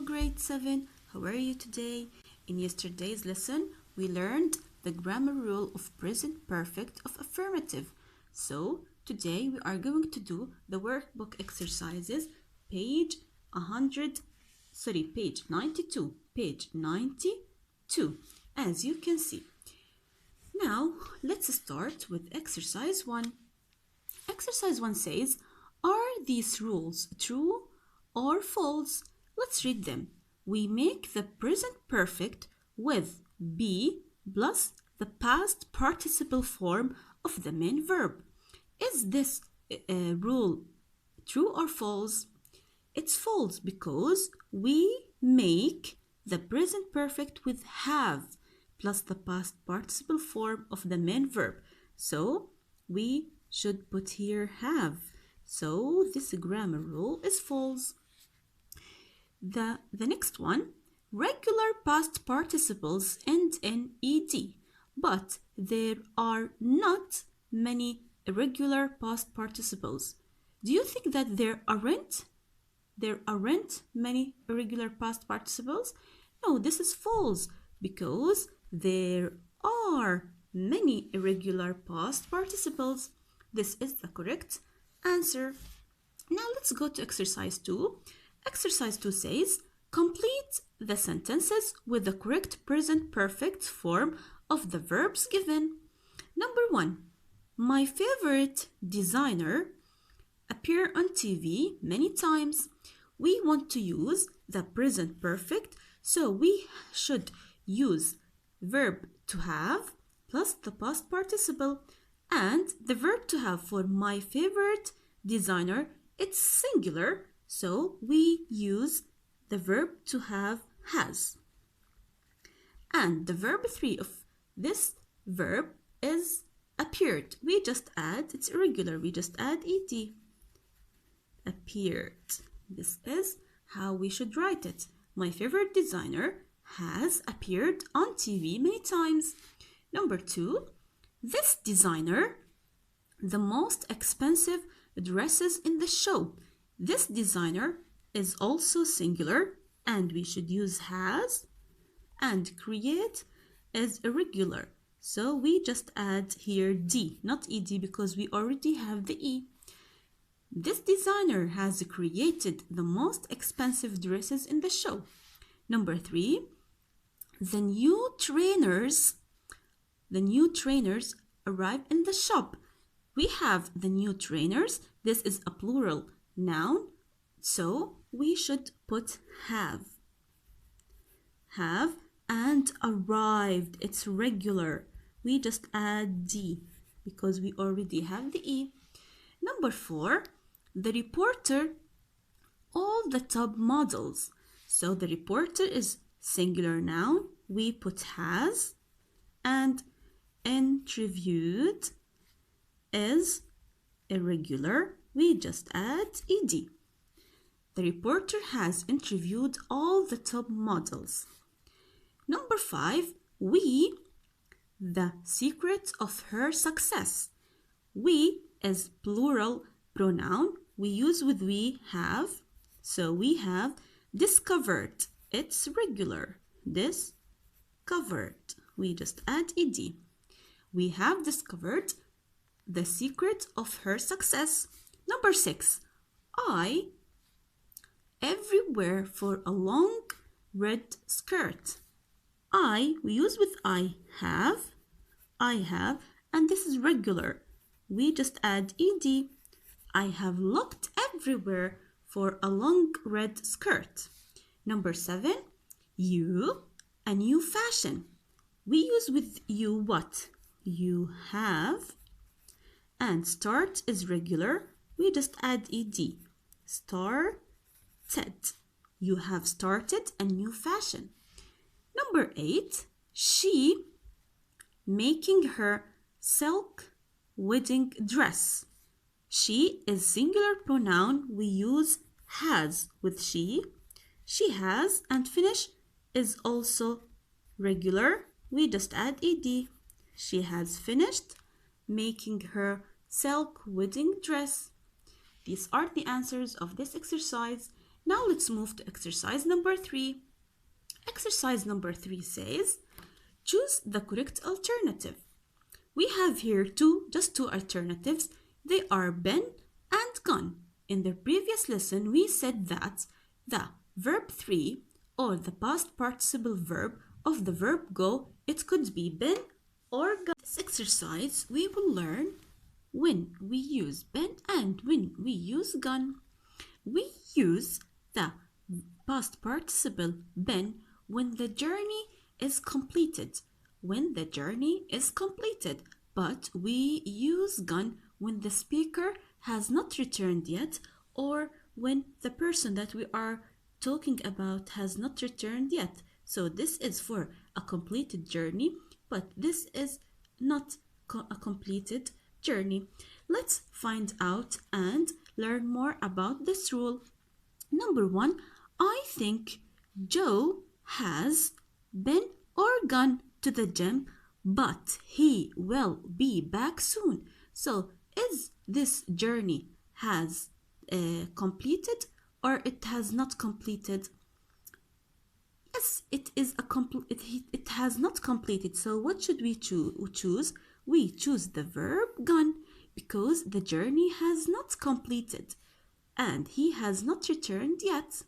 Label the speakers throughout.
Speaker 1: grade 7. How are you today? In yesterday's lesson, we learned the grammar rule of present perfect of affirmative. So, today we are going to do the workbook exercises, page 92. Page 92, as you can see. Now, let's start with exercise 1. Exercise 1 says, are these rules true or false? Let's read them. We make the present perfect with be plus the past participle form of the main verb. Is this rule true or false? It's false because we make the present perfect with have plus the past participle form of the main verb. So we should put here have. So this grammar rule is false. The next one, regular past participles end in ed, but there are not many irregular past participles. Do you think that there aren't many irregular past participles? No, this is false because there are many irregular past participles. This is the correct answer. Now let's go to exercise 2. Exercise 2 says, complete the sentences with the correct present perfect form of the verbs given. Number 1, my favorite designer appear on TV many times. We want to use the present perfect, so we should use verb to have plus the past participle. And the verb to have for my favorite designer, it's singular, so we use the verb to have has. And the verb 3 of this verb is appeared. We just add, it's irregular, we just add ed. Appeared. This is how we should write it. My favorite designer has appeared on TV many times. Number 2, this designer, the most expensive dresses in the show. This designer is also singular, and we should use has, and create is irregular. So we just add here d, not ed, because we already have the e. This designer has created the most expensive dresses in the show. Number 3, the new trainers arrive in the shop. We have the new trainers. This is a plural noun, so we should put have. Have and arrived. It's regular. We just add d because we already have the e. Number 4, the reporter, all the top models. So the reporter is singular noun. We put has, and interviewed is irregular. We just add ed. The reporter has interviewed all the top models. Number 5, we, the secret of her success. We is plural pronoun. We use with we have. So we have discovered. It's regular. Discovered. We just add ed. We have discovered the secret of her success. Number 6, I everywhere for a long red skirt. We use with I have, and this is regular. We just add ed. I have looked everywhere for a long red skirt. Number 7, you, a new fashion. We use with you what? You have, and start is regular. We just add ed. Started. You have started a new fashion. Number 8, she making her silk wedding dress. She is singular pronoun. We use has with she. She has, and finish is also regular. We just add ed. She has finished making her silk wedding dress. These are the answers of this exercise. Now let's move to exercise number 3. Exercise number 3 says, choose the correct alternative. We have here just two alternatives. They are been and gone. In the previous lesson, we said that the verb 3 or the past participle verb of the verb go, it could be been or gone. This exercise, we will learn when we use been and when we use gone. We use the past participle been when the journey is completed. When the journey is completed, but we use gone when the speaker has not returned yet, or when the person that we are talking about has not returned yet. So this is for a completed journey, but this is not a completed journey. Let's find out and learn more about this rule. Number 1, I think Joe has been or gone to the gym, but he will be back soon. So is this journey has completed or it has not completed? Yes, it has not completed. So what should we choose? We choose the verb gone because the journey has not completed and he has not returned yet.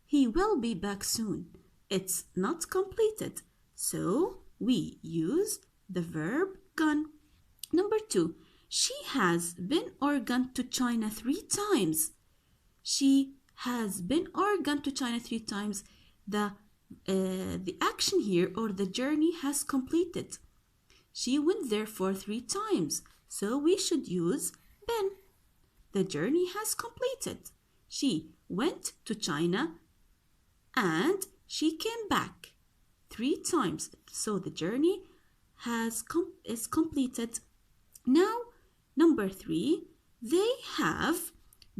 Speaker 1: He will be back soon. It's not completed. So we use the verb gone. Number 2, she has been or gone to China 3 times. She has been or gone to China 3 times. The action here or the journey has completed. She went there for 3 times. So we should use been. The journey has completed. She went to China and she came back 3 times. So the journey is completed. Now, number 3, they have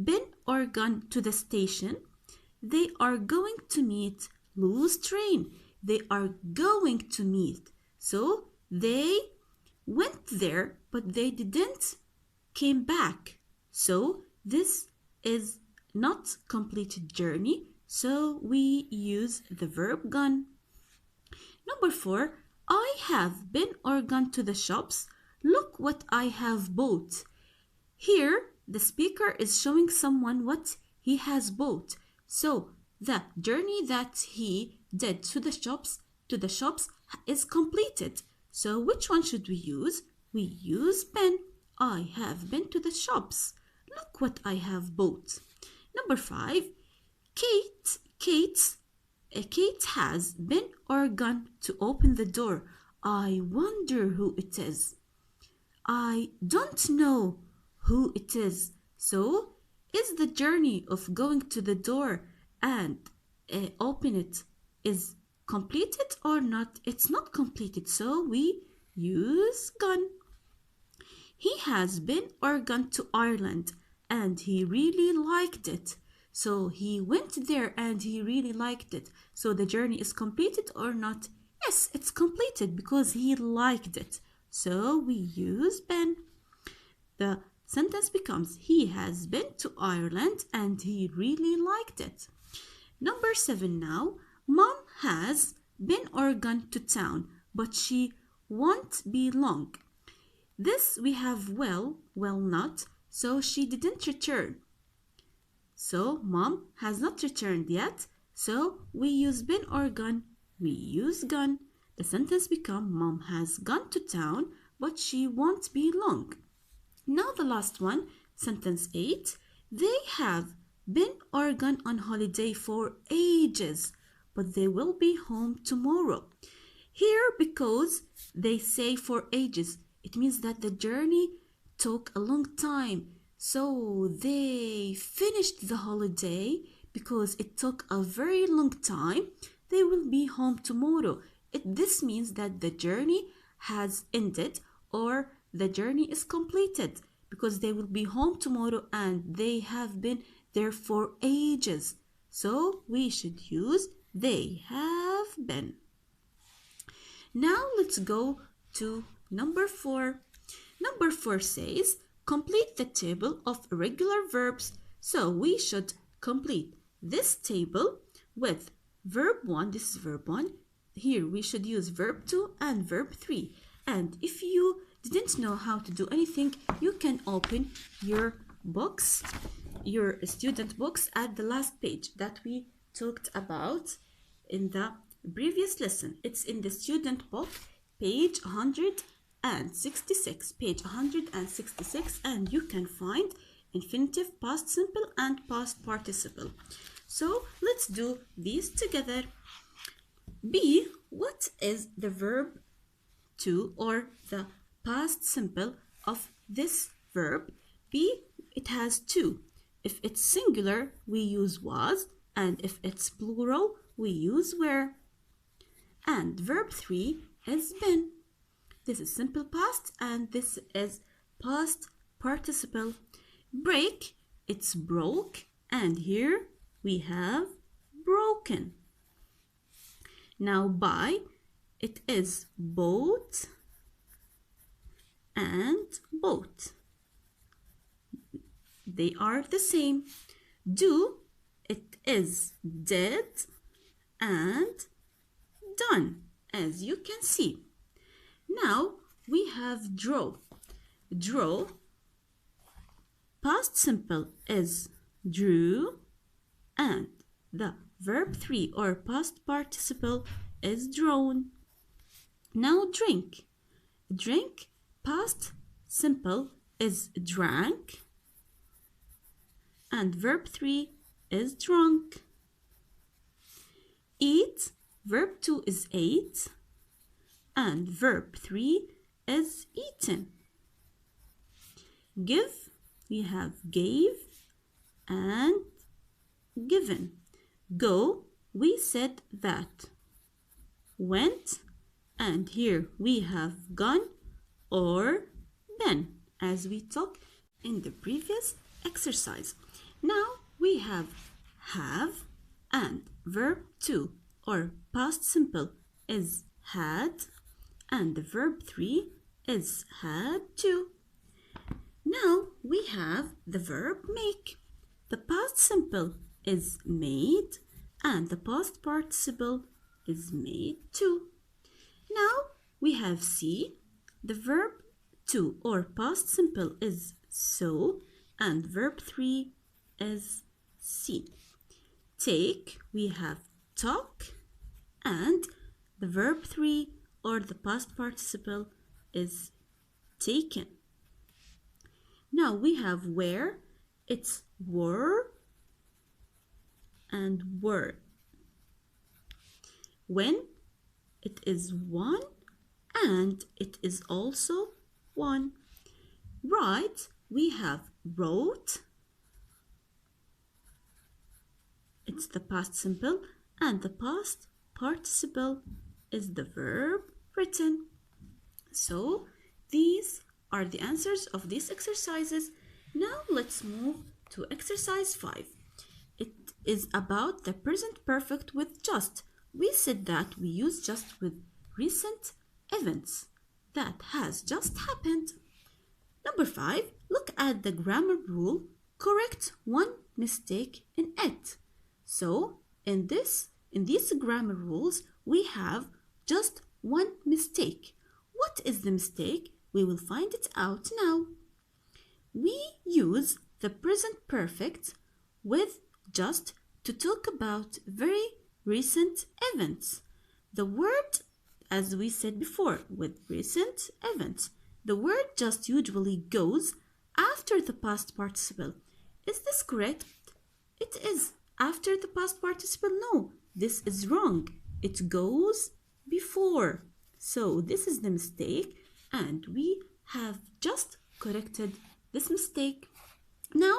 Speaker 1: been or gone to the station. They are going to meet Lou's train. They are going to meet. So they went there, but they didn't came back. So this is not completed journey. So we use the verb gone. Number 4, I have been or gone to the shops. Look what I have bought. Here, the speaker is showing someone what he has bought. So the journey that he did to the shops is completed. So which one should we use? We use been. I have been to the shops. Look what I have bought. Number 5, Kate has been or gone to open the door. I wonder who it is. I don't know who it is. So, is the journey of going to the door and open it is completed or not? It's not completed. So, we use gone. He has been or gone to Ireland and he really liked it. So he went there and he really liked it. So the journey is completed or not? Yes, it's completed because he liked it. So we use been. The sentence becomes, he has been to Ireland and he really liked it. Number 7 now. Mom has been or gone to town, but she won't be long. This we have will not, so she didn't return. So mom has not returned yet, so we use been or gone. We use gone. The sentence becomes, mom has gone to town, but she won't be long. Now the last one, sentence 8. They have been or gone on holiday for ages, but they will be home tomorrow. Here, because they say for ages, it means that the journey took a long time. So they finished the holiday because it took a very long time. They will be home tomorrow. This means that the journey has ended or the journey is completed because they will be home tomorrow and they have been there for ages. So we should use they have been. Now let's go to number 4. Number 4 says, complete the table of irregular verbs. So we should complete this table with verb 1, this is verb 1. Here we should use verb 2 and verb 3. And if you didn't know how to do anything, you can open your books, your student books at the last page that we talked about in the previous lesson. It's in the student book, page 166, page 166, and you can find infinitive, past simple, and past participle. So let's do these together. B, what is the verb to or the past simple of this verb? B, it has to. If it's singular, we use was, and if it's plural, we use were. And verb 3 is been. This is simple past, and this is past participle. Break, it's broke, and here we have broken. Now buy, it is bought and bought. They are the same. Do, it is did and done, as you can see. Now we have draw. Draw, past simple is drew, and the verb 3 or past participle is drawn. Now drink. Drink, past simple is drank, and verb 3 is drunk. Eat, verb 2 is ate, and verb 3 is eaten. Give, we have gave and given. Go, we said that. Went, and here we have gone or been, as we talked in the previous exercise. Now we have, and verb 2 or past simple is had, and the verb 3 is had too. Now we have the verb make. The past simple is made, and the past participle is made too. Now we have see. The verb 2 or past simple is so, and verb 3 is see. Take, we have talk, and the verb 3 or the past participle is taken. Now we have where, it's were and were. When, it is one, and it is also one. Write, we have wrote, it's the past simple, and the past participle is the verb written. So these are the answers of these exercises. Now let's move to exercise 5. It is about the present perfect with just. We said that we use just with recent events that has just happened. Number 5, look at the grammar rule. Correct one mistake in it. So in these grammar rules, we have just one mistake. What is the mistake? We will find it out now. We use the present perfect with just to talk about very recent events. The word, as we said before, with recent events, the word just usually goes after the past participle. Is this correct? It is after the past participle. No, this is wrong. It goes before. So this is the mistake, and we have just corrected this mistake. Now,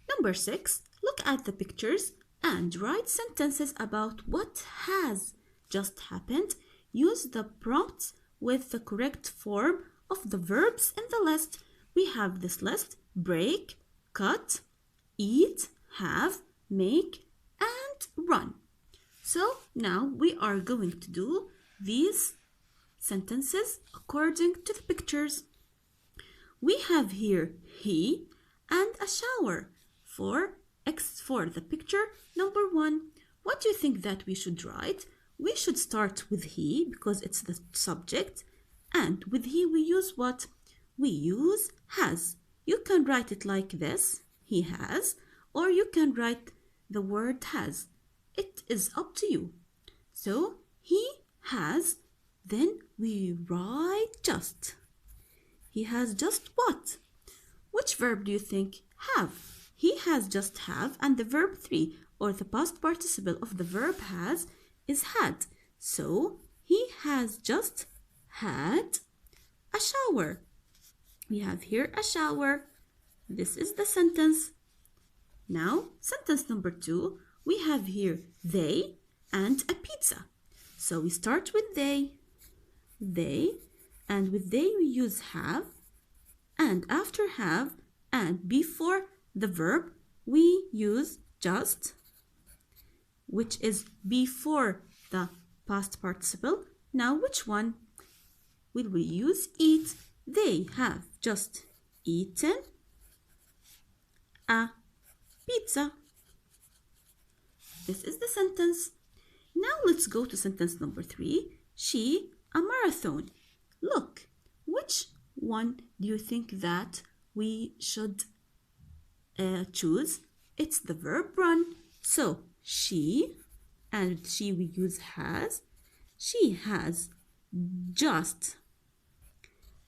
Speaker 1: number 6, look at the pictures and write sentences about what has just happened. Use the prompts with the correct form of the verbs in the list. We have this list: break, cut, eat, have, make, and run. So now we are going to do these sentences according to the pictures. We have here he and a shower for for the picture number 1, what do you think that we should write? We should start with he because it's the subject, and with he we use what? We use has. You can write it like this, he has, or you can write the word has. It is up to you. So he has, then we write just. He has just what? Which verb do you think? Have. He has just have, and the verb 3 or the past participle of the verb has is had. So he has just had a shower. We have here a shower. This is the sentence. Now, sentence number 2, we have here they and a pizza. So we start with they, and with they we use have, and after have and before the verb we use just, which is before the past participle. Now which one will we use? Eat. They have just eaten a pizza. This is the sentence. Now let's go to sentence number 3. She a marathon. Look, which one do you think that we should choose? It's the verb run. So she, and she we use has. She has just,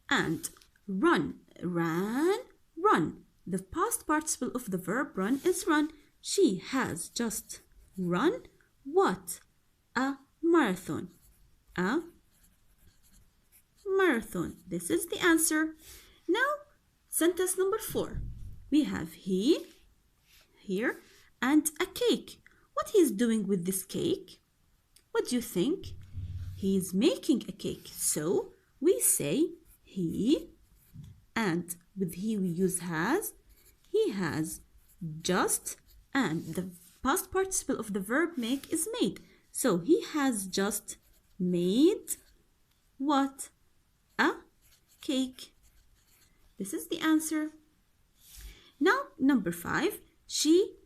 Speaker 1: and run, ran, run. The past participle of the verb run is run. She has just run what? A marathon. A marathon. This is the answer. Now, sentence number 4. We have he here and a cake. What he's doing with this cake? What do you think? He's making a cake. So we say he, and with he we use has. He has just, and the past participle of the verb make is made. So he has just made what? A cake. This is the answer. Now number 5, she,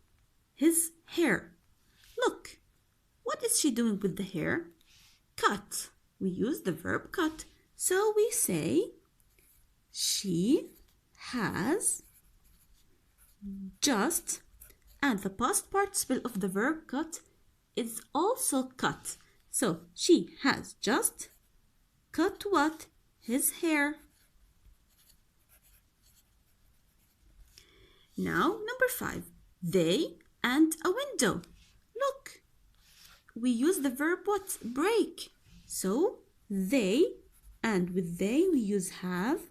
Speaker 1: his hair. Look, what is she doing with the hair? Cut. We use the verb cut. So we say she has just, and the past participle of the verb cut is also cut. So she has just cut what? His hair. Now number 5, they and a window. Look, we use the verb what? Break. So they, and with they we use have,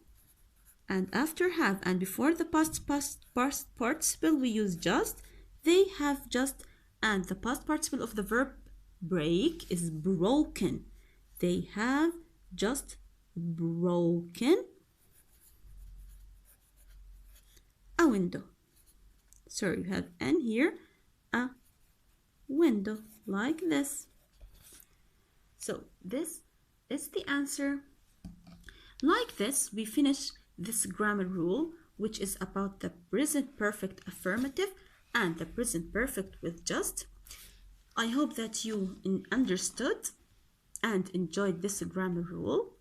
Speaker 1: and after have and before the past participle we use just. They have just, and the past participle of the verb break is broken. They have just broken a window. Sorry, you have N here, a window, like this. So this is the answer. Like this, we finish this grammar rule, which is about the present perfect affirmative and the present perfect with just. I hope that you understood and enjoyed this grammar rule.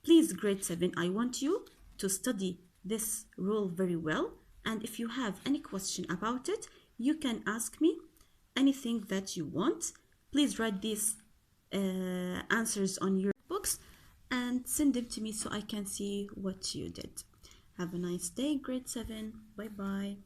Speaker 1: Please, grade 7, I want you to study this rule very well. And if you have any question about it, you can ask me anything that you want. Please write these answers on your books and send them to me so I can see what you did. Have a nice day, grade 7. Bye-bye.